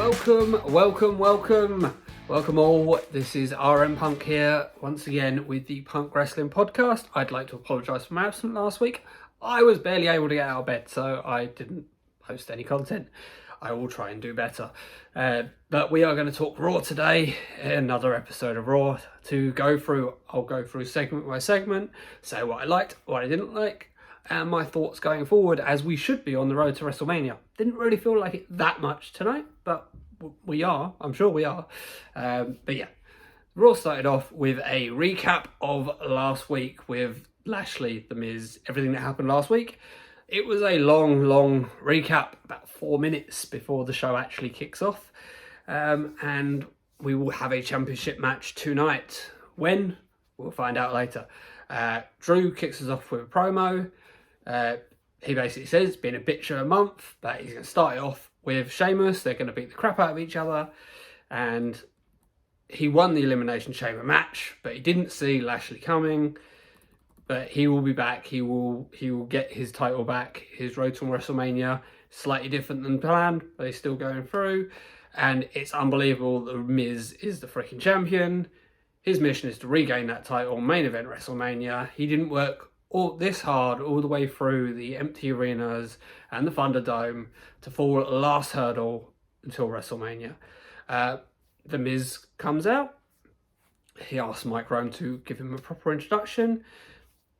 Welcome all. This is RM Punk here once again with the Punk Wrestling Podcast. I'd like to apologise for my absence last week. I was barely able to get out of bed, so I didn't post any content. I will try and do better. But we are going to talk Raw today, another episode of Raw to go through. I'll go through segment by segment, say what I liked, what I didn't like, and my thoughts going forward as we should be on the road to WrestleMania. Didn't really feel like it that much tonight, but we are. I'm sure we are. But yeah, Raw started off with a recap of last week with Lashley, The Miz, everything that happened last week. It was a long recap, about 4 minutes before the show actually kicks off. And we will have a championship match tonight. When? We'll find out later. Drew kicks us off with a promo. He basically says it's been a bitch of a month, but he's going to start it off with Sheamus. They're going to beat the crap out of each other. And he won the Elimination Chamber match, but he didn't see Lashley coming. But he will be back. He will get his title back. His road to WrestleMania, slightly different than planned, but he's still going through. And it's unbelievable. The Miz is the freaking champion. His mission is to regain that title, main event WrestleMania. He didn't work all this hard all the way through the empty arenas and the Thunderdome to fall at the last hurdle until WrestleMania. The Miz comes out. He asks Mike Rome to give him a proper introduction.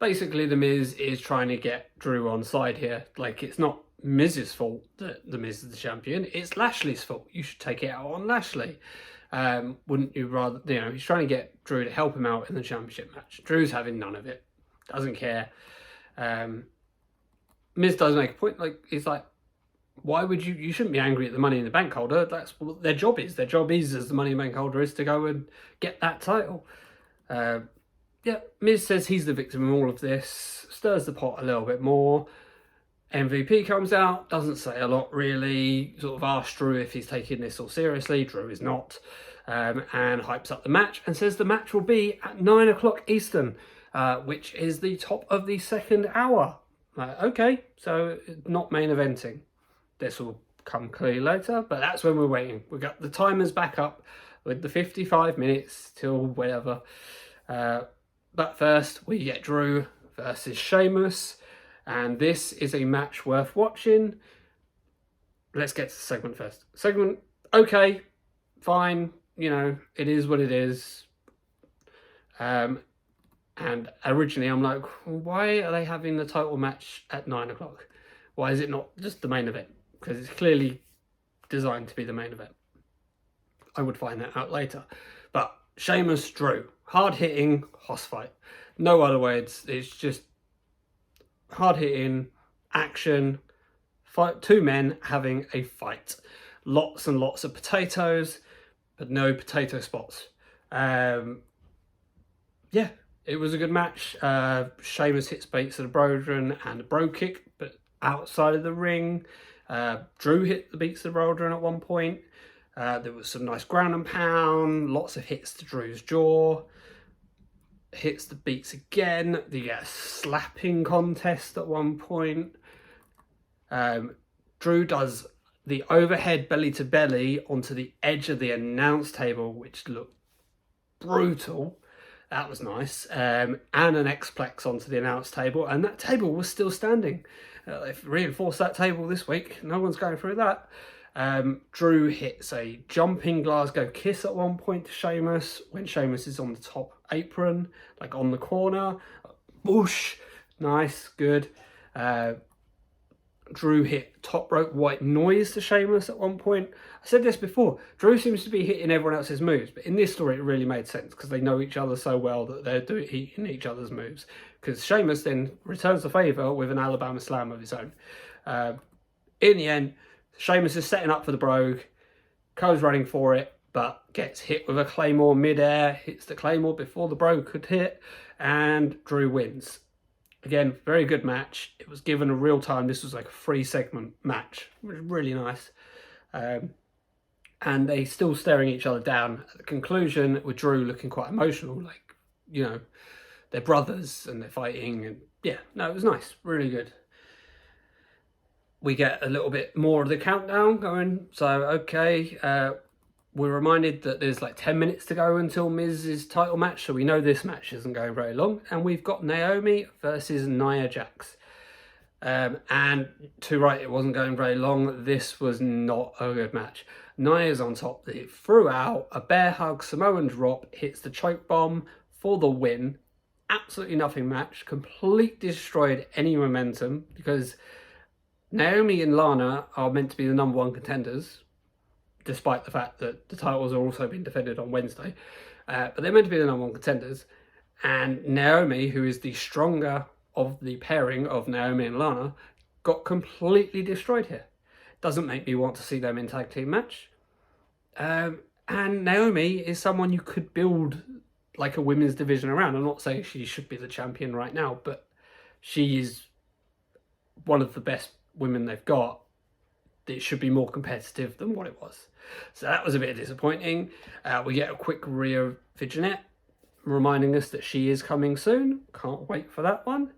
Basically, The Miz is trying to get Drew on side here. Like, it's not Miz's fault that The Miz is the champion. It's Lashley's fault. You should take it out on Lashley. Wouldn't you rather, he's trying to get Drew to help him out in the championship match. Drew's having none of it. Doesn't care. Miz does make a point. Like, he's like, why would you shouldn't be angry at the Money in the Bank holder. That's what their job is. Their job is, as the Money in the Bank holder, is to go and get that title. Miz says he's the victim in all of this, stirs the pot a little bit more. MVP comes out, doesn't say a lot really, sort of asks Drew if he's taking this all seriously. Drew is not, and hypes up the match and says the match will be at 9 o'clock Eastern, which is the top of the second hour. Okay, so not main eventing. This will come clearly later, but that's when we're waiting. We've got the timers back up with the 55 minutes till whatever. But first, we get Drew versus Sheamus, and this is a match worth watching. Let's get to the segment first. Segment, okay, fine, it is what it is. And originally I'm like, why are they having the title match at 9 o'clock? Why is it not just the main event? Because it's clearly designed to be the main event. I would find that out later. But Sheamus, Drew, hard-hitting hoss fight. No other words. It's just hard-hitting action. Fight, two men having a fight. Lots and lots of potatoes, but no potato spots. It was a good match. Sheamus hits beats of the Brodron and the Bro Kick, but outside of the ring. Drew hit the beats of the Brodron at one point. There was some nice ground and pound, lots of hits to Drew's jaw. Hits the beats again. They get a slapping contest at one point. Drew does the overhead belly to belly onto the edge of the announce table, which looked brutal. That was nice. And an X-Plex onto the announce table, and that table was still standing. They've reinforced that table this week. No one's going through that. Drew hits a jumping Glasgow kiss at one point to Sheamus when Sheamus is on the top apron, like on the corner. Whoosh. Nice, good. Drew hit top rope white noise to Sheamus at one point. I said this before, Drew seems to be hitting everyone else's moves, but in this story it really made sense because they know each other so well that they're hitting each other's moves. Because Sheamus then returns the favour with an Alabama Slam of his own. In the end, Sheamus is setting up for the Brogue, goes running for it, but gets hit with a Claymore mid-air, hits the Claymore before the Brogue could hit, and Drew wins. Again, very good match. It was given a real time. This was like a 3-segment match. It was really nice. And they still staring each other down at the conclusion, with Drew looking quite emotional, like, they're brothers and they're fighting. And yeah, no, it was nice. Really good. we get a little bit more of the countdown going. So, okay, we're reminded that there's like 10 minutes to go until Miz's title match. So we know this match isn't going very long. And we've got Naomi versus Nia Jax. And to right, it wasn't going very long. This was not a good match. Nia's on top. It threw out a bear hug, Samoan drop, hits the choke bomb for the win. Absolutely nothing match. Completely destroyed any momentum because Naomi and Lana are meant to be the number one contenders, despite the fact that the titles are also being defended on Wednesday. But they're meant to be the number one contenders. And Naomi, who is the stronger of the pairing of Naomi and Lana, got completely destroyed here. Doesn't make me want to see them in tag team match. And Naomi is someone you could build like a women's division around. I'm not saying she should be the champion right now, but she is one of the best women they've got. It should be more competitive than what it was. So that was a bit disappointing. We get a quick Rhea Vignette reminding us that she is coming soon. Can't wait for that one.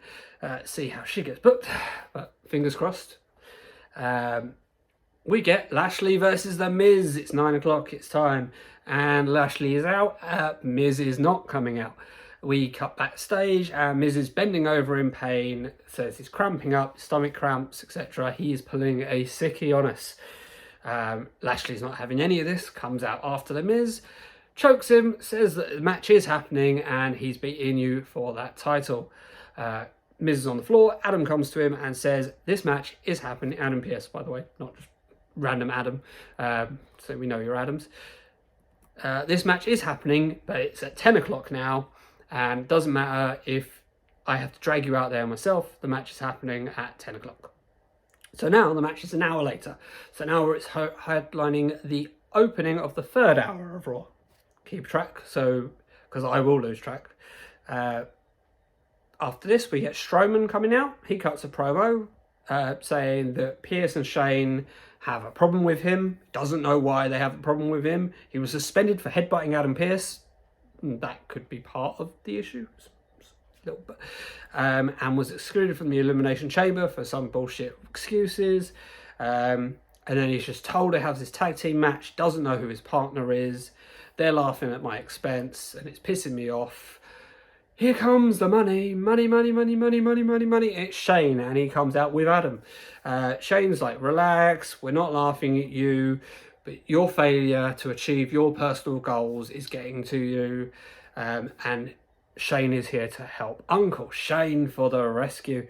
See how she gets booked, but fingers crossed. We get Lashley versus The Miz. It's 9 o'clock, it's time. And Lashley is out. Miz is not coming out. We cut backstage and Miz is bending over in pain, says he's cramping up, stomach cramps, etc. He is pulling a sickie on us. Lashley's not having any of this, comes out after The Miz, chokes him, says that the match is happening and he's beating you for that title. Miz is on the floor, Adam comes to him and says, this match is happening. Adam Pearce, by the way, not just random Adam, so we know you're Adams. This match is happening, but it's at 10 o'clock now. And it doesn't matter if I have to drag you out there myself, the match is happening at 10 o'clock. So now the match is an hour later. So now it's headlining the opening of the third hour of Raw. Keep track, so because I will lose track. After this, we get Strowman coming out. He cuts a promo saying that Pearce and Shane have a problem with him. Doesn't know why they have a problem with him. He was suspended for headbutting Adam Pearce. That could be part of the issue, a little bit. And was excluded from the Elimination Chamber for some bullshit excuses. And then he's just told to have this tag team match, doesn't know who his partner is. They're laughing at my expense, and it's pissing me off. Here comes the money, money, money, money, money, money, money, money. It's Shane, and he comes out with Adam. Shane's like, relax, we're not laughing at you. But your failure to achieve your personal goals is getting to you. And Shane is here to help. Uncle Shane for the rescue.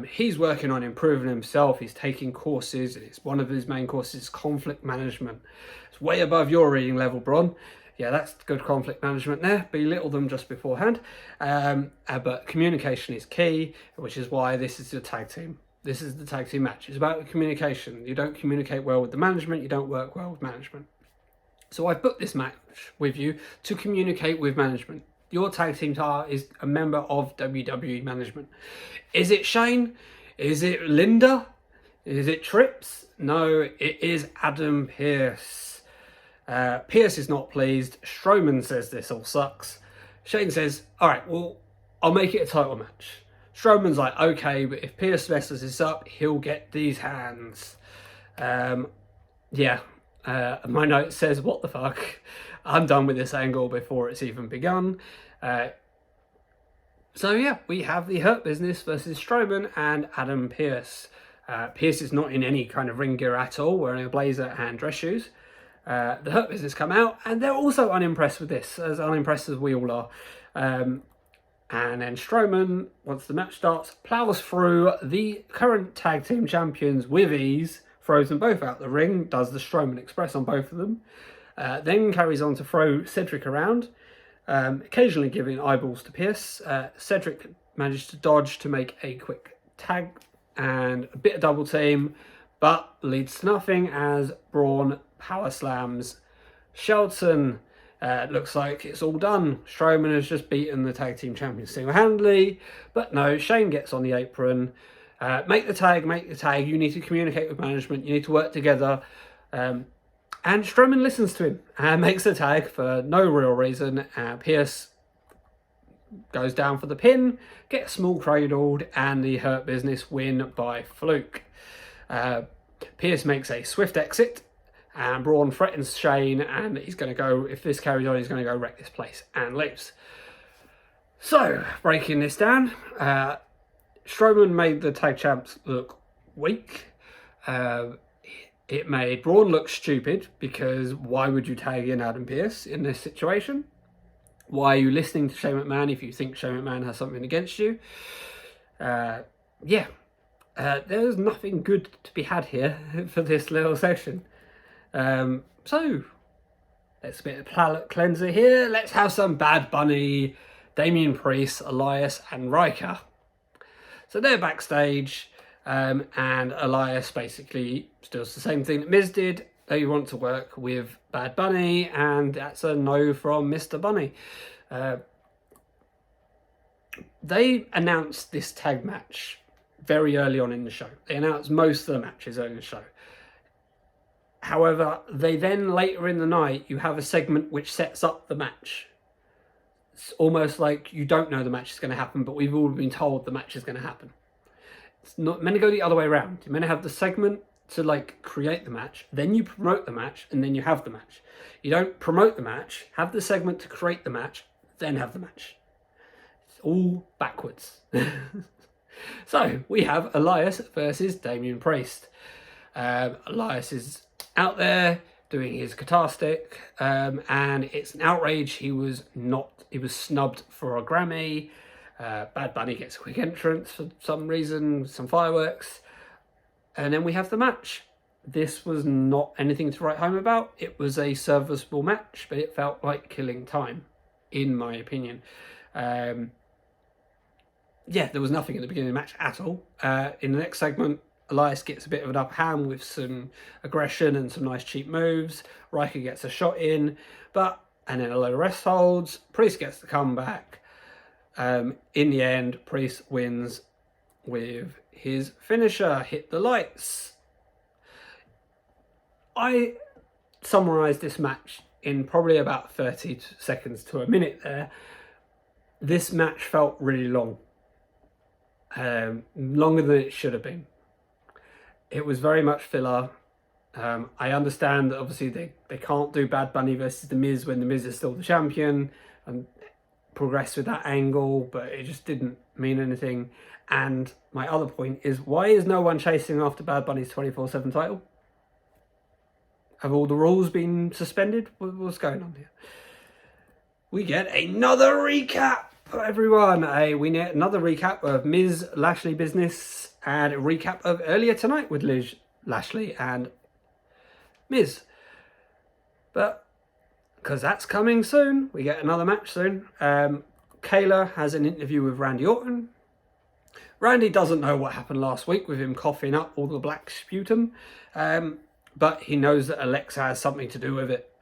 He's working on improving himself. He's taking courses. It's one of his main courses is conflict management. It's way above your reading level, Bron. Yeah, that's good conflict management there. Belittle them just beforehand. But communication is key, which is why this is the tag team. This is the tag team match. It's about communication. You don't communicate well with the management. You don't work well with management. So I booked this match with you to communicate with management. Your tag team star is a member of WWE management. Is it Shane? Is it Linda? Is it Trips? No, it is Adam Pearce. Pearce is not pleased. Strowman says this all sucks. Shane says, all right, well, I'll make it a title match. Strowman's like, okay, but if Pearce messes this up, he'll get these hands. My note says, what the fuck? I'm done with this angle before it's even begun. We have the Hurt Business versus Strowman and Adam Pearce. Pearce is not in any kind of ring gear at all, wearing a blazer and dress shoes. The Hurt Business come out, and they're also unimpressed with this, as unimpressed as we all are. And then Strowman, once the match starts, plows through the current tag team champions with ease, throws them both out the ring, does the Strowman Express on both of them, then carries on to throw Cedric around, occasionally giving eyeballs to Pearce. Cedric managed to dodge to make a quick tag and a bit of double team, but leads to nothing as Braun power slams Shelton. Looks like it's all done. Strowman has just beaten the tag team champions single-handedly, but no, Shane gets on the apron. Make the tag. You need to communicate with management. You need to work together. And Strowman listens to him and makes the tag for no real reason. Pearce goes down for the pin, gets small cradled, and the Hurt Business win by fluke. Pierce makes a swift exit, and Braun threatens Shane, and he's going to go, if this carries on, he's going to go wreck this place, and leaves. So, breaking this down, Strowman made the tag champs look weak. It made Braun look stupid, because why would you tag in Adam Pearce in this situation? Why are you listening to Shane McMahon if you think Shane McMahon has something against you? There's nothing good to be had here for this little session. So, let's a bit of palate cleanser here. Let's have some Bad Bunny, Damian Priest, Elias and Riker. So they're backstage. And Elias basically does the same thing that Miz did. They want to work with Bad Bunny, and that's a no from Mr. Bunny. They announced this tag match very early on in the show. They announced most of the matches early in the show. However, they then later in the night, you have a segment which sets up the match. It's almost like you don't know the match is going to happen, but we've all been told the match is going to happen. It's not meant to go the other way around. You're meant to have the segment to like create the match, then you promote the match, and then you have the match. You don't promote the match, have the segment to create the match, then have the match. It's all backwards. So we have Elias versus Damian Priest. Elias is out there doing his guitar stick, and it's an outrage. He was snubbed for a Grammy. Bad Bunny gets a quick entrance for some reason, some fireworks, and then we have the match. This was not anything to write home about. It was a serviceable match, but it felt like killing time, in my opinion. There was nothing at the beginning of the match at all. In the next segment, Elias gets a bit of an upper hand with some aggression and some nice cheap moves. Riker gets a shot in, and then a load of rest holds. Priest gets the comeback. In the end, Priest wins with his finisher, Hit the Lights. I summarised this match in probably about 30 seconds to a minute there. This match felt really long. Longer than it should have been. It was very much filler. I understand that obviously they can't do Bad Bunny versus The Miz when The Miz is still the champion and progress with that angle, but it just didn't mean anything. And my other point is, why is no one chasing after Bad Bunny's 24/7 title? Have all the rules been suspended? What's going on here? We get another recap, everyone. We get another recap of Miz Lashley business and a recap of earlier tonight with Lashley and Miz. But because that's coming soon, we get another match soon. Kayla has an interview with Randy Orton. Randy doesn't know what happened last week with him coughing up all the black sputum, but he knows that Alexa has something to do with it.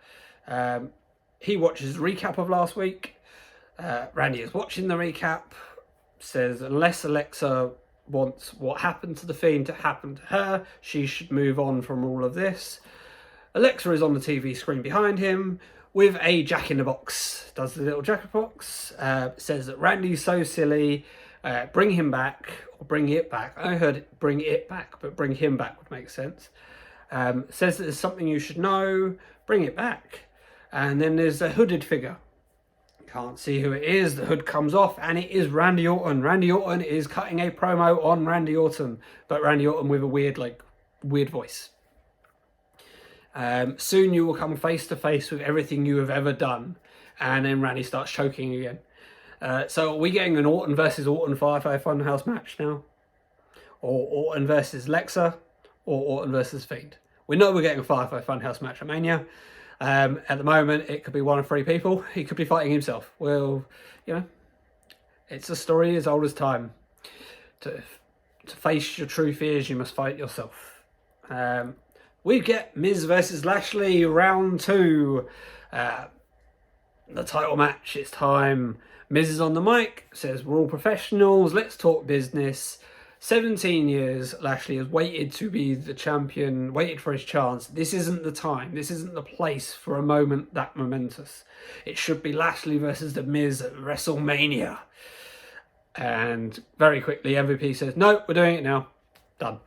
He watches the recap of last week. Randy is watching the recap, says unless Alexa wants what happened to the Fiend to happen to her, she should move on from all of this. Alexa is on the TV screen behind him with a Jack-in-the-Box. Does the little Jack-in-the-Box. Says that Randy's so silly. Bring him back, or bring it back. I heard bring it back, but bring him back would make sense. Says that there's something you should know. Bring it back. And then there's a hooded figure. Can't see who it is. The hood comes off, and it is Randy Orton. Randy Orton is cutting a promo on Randy Orton, but Randy Orton with a weird voice. Soon you will come face to face with everything you have ever done. And then Randy starts choking again. So are we getting an Orton versus Orton Firefly Funhouse match now? Or Orton versus Lexa? Or Orton versus Fiend? We know we're getting a Firefly Funhouse match at Mania. At the moment, it could be one of three people. He could be fighting himself. Well, it's a story as old as time. To face your true fears, you must fight yourself. We get Miz versus Lashley, round 2. The title match, it's time. Miz is on the mic, says we're all professionals, let's talk business. 17 years Lashley has waited to be the champion, waited for his chance. This isn't the time, this isn't the place for a moment that momentous. It should be Lashley versus The Miz at WrestleMania. And very quickly MVP says, no, we're doing it now. Done.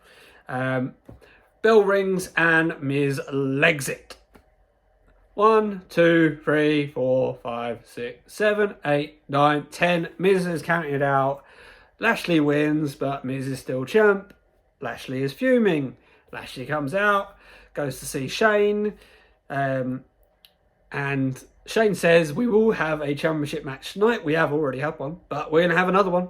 Bell rings and Miz legs it. 1, 2, 3, 4, 5, 6, 7, 8, 9, 10. Miz is counted out. Lashley wins, but Miz is still champ. Lashley is fuming. Lashley comes out, goes to see Shane, and Shane says, we will have a championship match tonight. We have already had one, but we're going to have another one.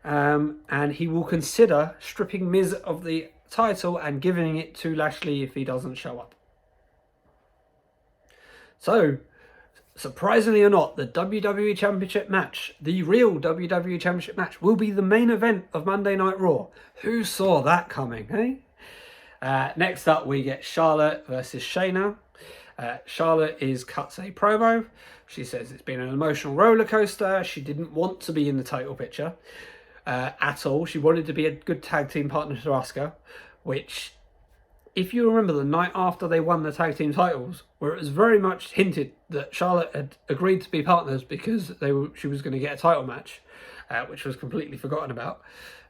And he will consider stripping Miz of the title and giving it to Lashley if he doesn't show up. So, surprisingly or not, the WWE Championship match, the real WWE Championship match, will be the main event of Monday Night Raw. Who saw that coming, eh? Next up, we get Charlotte versus Shayna. Charlotte cuts a promo. She says it's been an emotional roller coaster. She didn't want to be in the title picture at all. She wanted to be a good tag team partner to Asuka, which, if you remember the night after they won the tag team titles, where it was very much hinted that Charlotte had agreed to be partners because she was going to get a title match, which was completely forgotten about.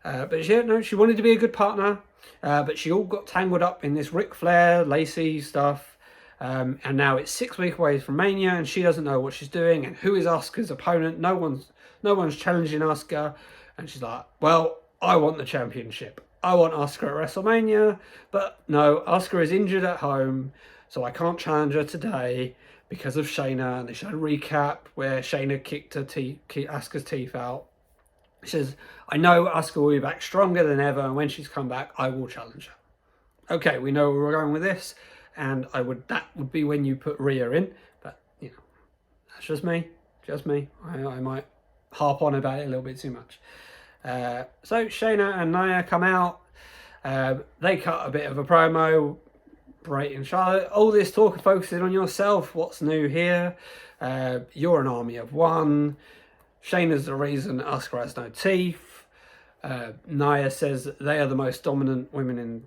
But she wanted to be a good partner, but she all got tangled up in this Ric Flair, Lacey stuff. And now it's 6 weeks away from Mania, and she doesn't know what she's doing and who is Asuka's opponent. No one's challenging Asuka, and she's like, well, I want the championship. I want Asuka at WrestleMania, but no, Asuka is injured at home, so I can't challenge her today because of Shayna. And they showed a recap where Shayna kicked Asuka's teeth out. She says, I know Asuka will be back stronger than ever, and when she's come back, I will challenge her. Okay, we know where we're going with this, and that would be when you put Rhea in, but, that's just me. I might harp on about it a little bit too much. So Shayna and Nia come out. They cut a bit of a promo, berating Charlotte. All this talk of focusing on yourself. What's new here? You're an army of one. Shayna's the reason Asuka has no teeth. Nia says that they are the most dominant women in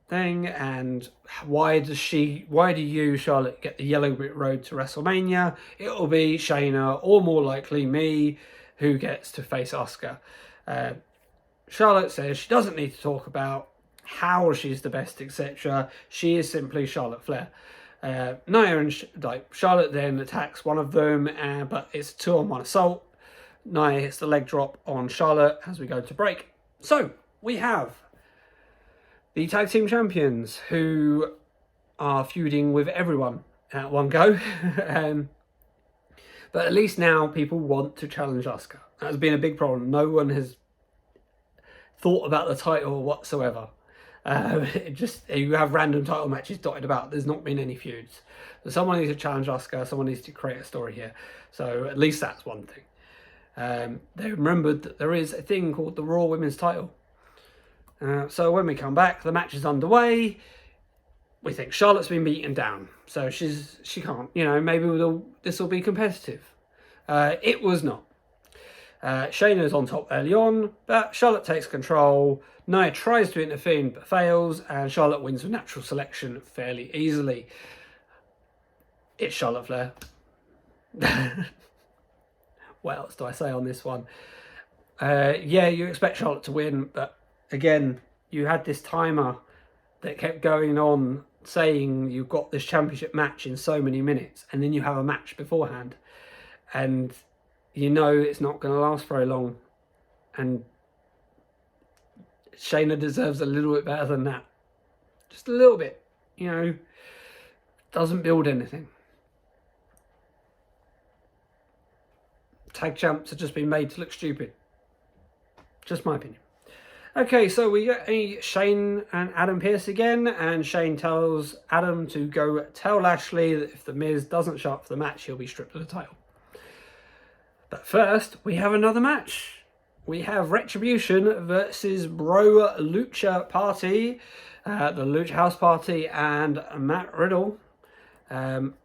thing, and why do you, Charlotte, get the yellow brick road to WrestleMania? It'll be Shayna, or more likely me, who gets to face Asuka. Charlotte says she doesn't need to talk about how she's the best, etc. She is simply Charlotte Flair. Nia and Charlotte then attacks one of them, but it's a 2-on-1 assault. Nia hits the leg drop on Charlotte as we go to break. So we have the tag team champions who are feuding with everyone at one go. But at least now people want to challenge Asuka. That's been a big problem. No one has thought about the title whatsoever. You have random title matches dotted about. There's not been any feuds. So someone needs to challenge Asuka. Someone needs to create a story here. So at least that's one thing. They remembered that there is a thing called the Raw Women's title. So when we come back, the match is underway. We think Charlotte's been beaten down, so she can't. Maybe this will be competitive. It was not. Shayna's on top early on, but Charlotte takes control. Nia tries to intervene but fails, and Charlotte wins with natural selection fairly easily. It's Charlotte Flair. What else do I say on this one? You expect Charlotte to win, but again, you had this timer that kept going on saying you've got this championship match in so many minutes, and then you have a match beforehand, and it's not going to last very long, and Shayna deserves a little bit better than that. Just a little bit, doesn't build anything. Tag champs have just been made to look stupid. Just my opinion. Okay, so we get Shane and Adam Pearce again, and Shane tells Adam to go tell Lashley that if The Miz doesn't show up for the match, he'll be stripped of the title. But first, we have another match. We have Retribution versus Bro Lucha Party, the Lucha House Party, and Matt Riddle. Wasn't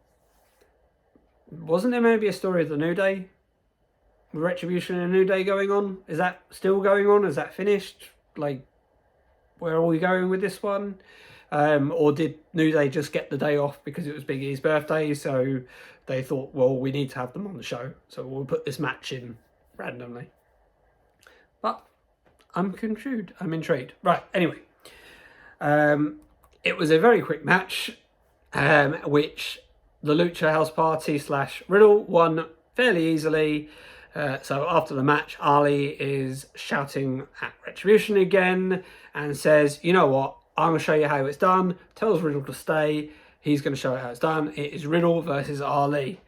there maybe a story of the New Day? Retribution and New Day going on? Is that still going on? Is that finished? Where are we going with this one? Or did New Day just get the day off because it was Big E's birthday, so they thought, well, we need to have them on the show, so we'll put this match in randomly. But I'm intrigued. Right, anyway. It was a very quick match, which the Lucha House Party / Riddle won fairly easily. So after the match, Ali is shouting at Retribution again and says, you know what, I'm going to show you how it's done. Tells Riddle to stay. He's going to show you how it's done. It is Riddle versus Ali.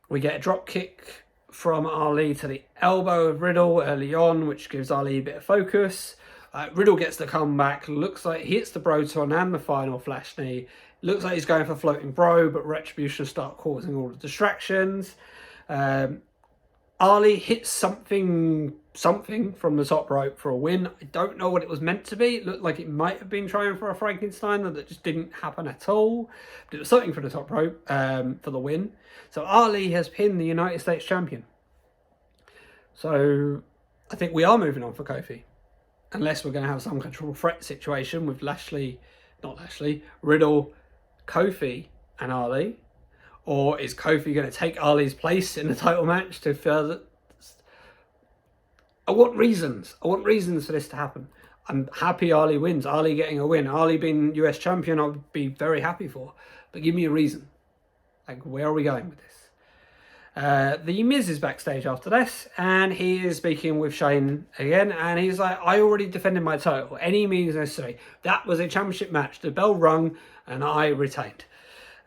We get a drop kick from Ali to the elbow of Riddle early on, which gives Ali a bit of focus. Riddle gets the comeback. Looks like he hits the Broton and the final flash knee. Looks like he's going for floating bro, but Retribution start causing all the distractions. Ali hits something from the top rope for a win. I don't know what it was meant to be. It looked like it might have been trying for a Frankenstein that just didn't happen at all. But it was something from the top rope for the win. So Ali has pinned the United States champion. So I think we are moving on for Kofi. Unless we're going to have some control threat situation with Riddle, Kofi and Ali. Or is Kofi going to take Ali's place in the title match to further... I want reasons for this to happen. I'm happy Ali wins. Ali getting a win. Ali being US champion, I would be very happy for. But give me a reason. Like, where are we going with this? The Miz is backstage after this, and he is speaking with Shane again, and he's like, I already defended my title. Any means necessary. That was a championship match. The bell rung, and I retained.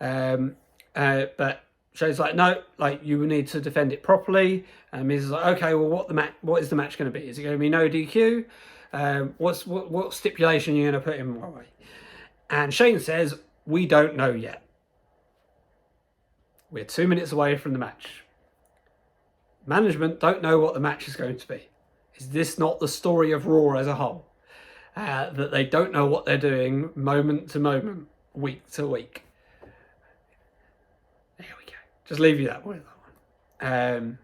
But Shane's like, no, like, you need to defend it properly. And Miz is like, okay, well, what is the match going to be? Is it going to be no DQ? What stipulation are you going to put in my way? And Shane says, we don't know yet. We're 2 minutes away from the match. Management don't know what the match is going to be. Is this not the story of Raw as a whole? That they don't know what they're doing moment to moment, week to week. There we go. Just leave you that with that one.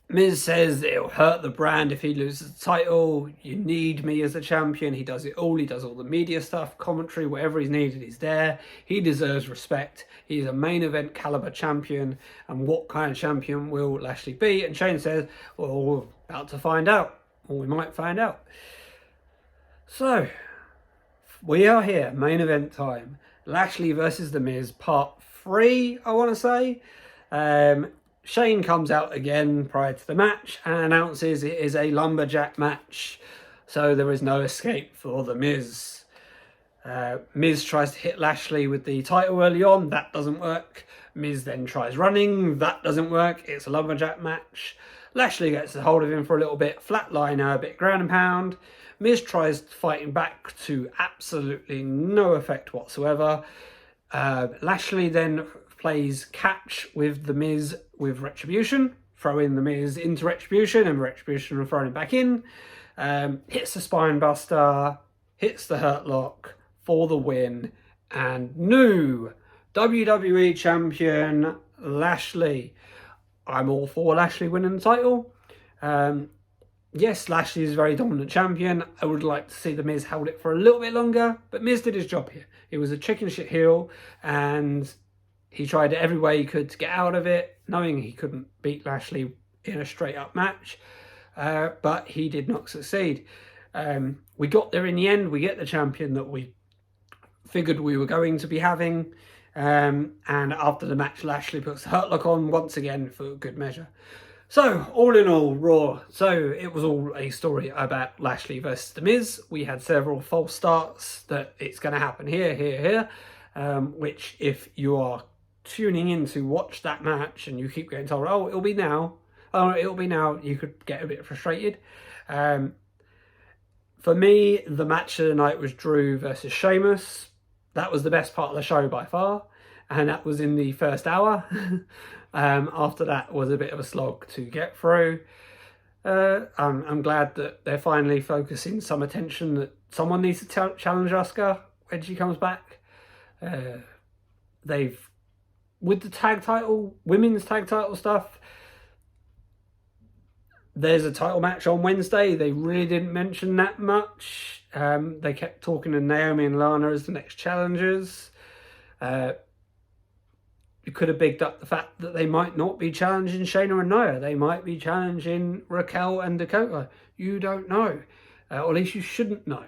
Miz says it'll hurt the brand if he loses the title. You need me as the champion. He does it all. He does all the media stuff, commentary, whatever he's needed, he's there. He deserves respect. He's a main event caliber champion. And what kind of champion will Lashley be? And Shane says, well, we're about to find out. Or we might find out. So, we are here. Main event time. Lashley versus The Miz, part 3, I want to say. Shane comes out again prior to the match and announces it is a lumberjack match, so there is no escape for The Miz. Miz tries to hit Lashley with the title early on, that doesn't work. Miz then tries running, that doesn't work, it's a lumberjack match. Lashley gets a hold of him for a little bit, flatliner, a bit ground and pound. Miz tries fighting back to absolutely no effect whatsoever. Lashley then plays catch with The Miz with Retribution, throwing The Miz into Retribution and Retribution throwing him back in. Hits the spine buster, hits the hurt lock for the win, and new WWE champion Lashley. I'm all for Lashley winning the title. Yes, Lashley is a very dominant champion. I would like to see The Miz held it for a little bit longer, but Miz did his job here. He was a chicken shit heel, and he tried every way he could to get out of it, knowing he couldn't beat Lashley in a straight-up match, but he did not succeed. We got there in the end. We get the champion that we figured we were going to be having, and after the match, Lashley puts the hurt lock on once again for good measure. So, all in all, Raw. So, it was all a story about Lashley versus The Miz. We had several false starts that it's going to happen here, which if you are tuning in to watch that match and you keep getting told, oh, it'll be now, you could get a bit frustrated. For me, the match of the night was Drew versus Sheamus. That was the best part of the show by far, and that was in the first hour. After that was a bit of a slog to get through. I'm glad that they're finally focusing some attention that someone needs to challenge Asuka when she comes back. With the tag title, women's tag title stuff, there's a title match on Wednesday. They really didn't mention that much. They kept talking to Naomi and Lana as the next challengers. You could have bigged up the fact that they might not be challenging Shayna and Nia. They might be challenging Raquel and Dakota. You don't know. Or at least you shouldn't know.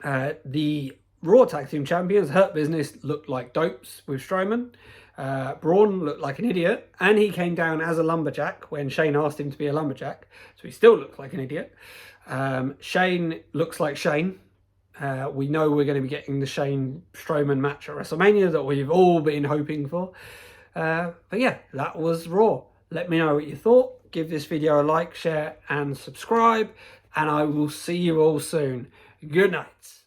The Raw Tag Team Champions, Hurt Business, looked like dopes with Strowman. Braun looked like an idiot, and he came down as a lumberjack when Shane asked him to be a lumberjack, so he still looks like an idiot. Shane looks like Shane. We know we're going to be getting the Shane Strowman match at WrestleMania that we've all been hoping for. But yeah, that was Raw. Let me know what you thought. Give this video a like, share, and subscribe. And I will see you all soon. Good night.